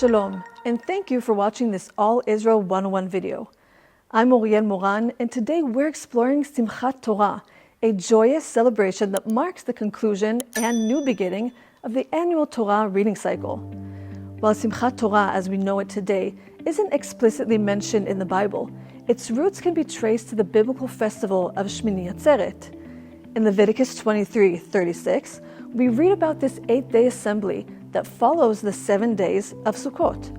Shalom, and thank you for watching this All Israel 101 video. I'm Oriel Moran, and today we're exploring Simchat Torah, a joyous celebration that marks the conclusion and new beginning of the annual Torah reading cycle. While Simchat Torah, as we know it today, isn't explicitly mentioned in the Bible, its roots can be traced to the biblical festival of Shmini Atzeret. In Leviticus 23:36, we read about this 8-day assembly that follows the 7 days of Sukkot.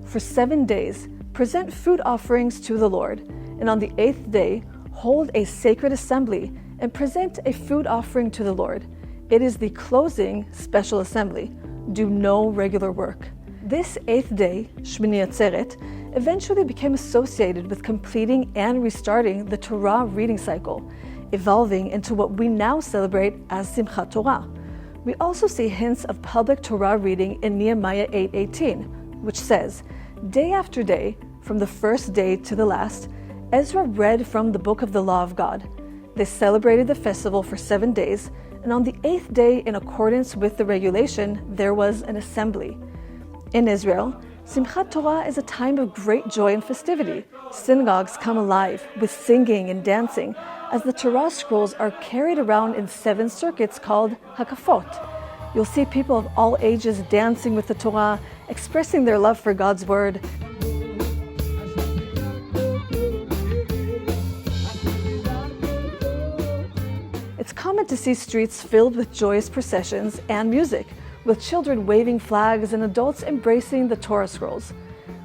For 7 days, present food offerings to the Lord, and on the 8th day, hold a sacred assembly and present a food offering to the Lord. It is the closing special assembly. Do no regular work. This 8th day, Shmini Atzeret, eventually became associated with completing and restarting the Torah reading cycle, evolving into what we now celebrate as Simchat Torah. We also see hints of public Torah reading in Nehemiah 8:18, which says, "Day after day, from the first day to the last, Ezra read from the book of the law of God. They celebrated the festival for 7 days, and on the 8th day, in accordance with the regulation, there was an assembly." In Israel, Simchat Torah is a time of great joy and festivity. Synagogues come alive with singing and dancing as the Torah scrolls are carried around in 7 circuits called hakafot. You'll see people of all ages dancing with the Torah, expressing their love for God's word. It's common to see streets filled with joyous processions and music, with children waving flags and adults embracing the Torah scrolls.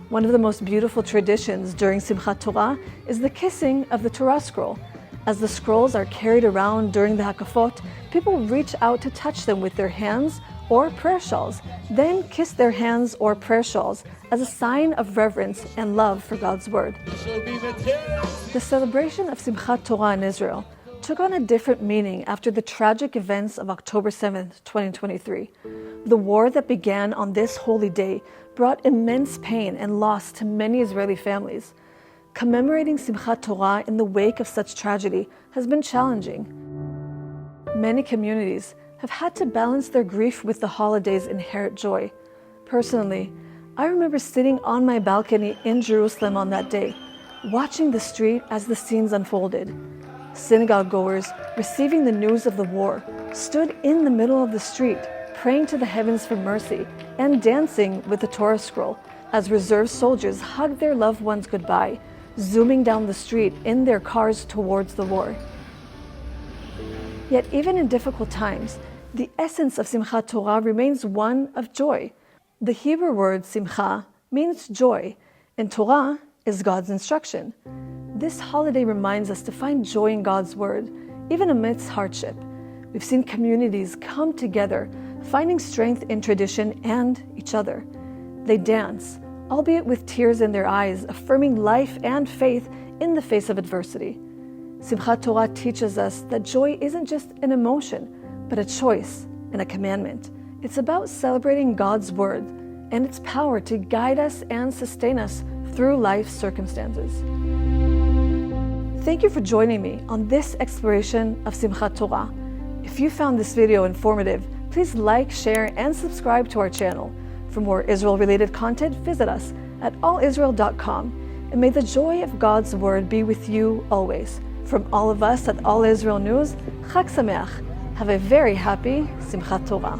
One of the most beautiful traditions during Simchat Torah is the kissing of the Torah scroll. As the scrolls are carried around during the hakafot, people reach out to touch them with their hands or prayer shawls, then kiss their hands or prayer shawls as a sign of reverence and love for God's word. The celebration of Simchat Torah in Israel took on a different meaning after the tragic events of October 7th, 2023. The war that began on this holy day brought immense pain and loss to many Israeli families. Commemorating Simchat Torah in the wake of such tragedy has been challenging. Many communities have had to balance their grief with the holiday's inherent joy. Personally, I remember sitting on my balcony in Jerusalem on that day, watching the street as the scenes unfolded. Synagogue goers, receiving the news of the war, stood in the middle of the street, praying to the heavens for mercy and dancing with the Torah scroll as reserve soldiers hugged their loved ones goodbye, zooming down the street in their cars towards the war. Yet even in difficult times, the essence of Simchat Torah remains one of joy. The Hebrew word simcha means joy, and Torah is God's instruction. This holiday reminds us to find joy in God's word, even amidst hardship. We've seen communities come together, finding strength in tradition and each other. They dance, albeit with tears in their eyes, affirming life and faith in the face of adversity. Simchat Torah teaches us that joy isn't just an emotion, but a choice and a commandment. It's about celebrating God's word and its power to guide us and sustain us through life's circumstances. Thank you for joining me on this exploration of Simchat Torah. If you found this video informative, please like, share, and subscribe to our channel. For more Israel-related content, visit us at allisrael.com. And may the joy of God's word be with you always. From all of us at All Israel News, Chag Sameach. Have a very happy Simchat Torah.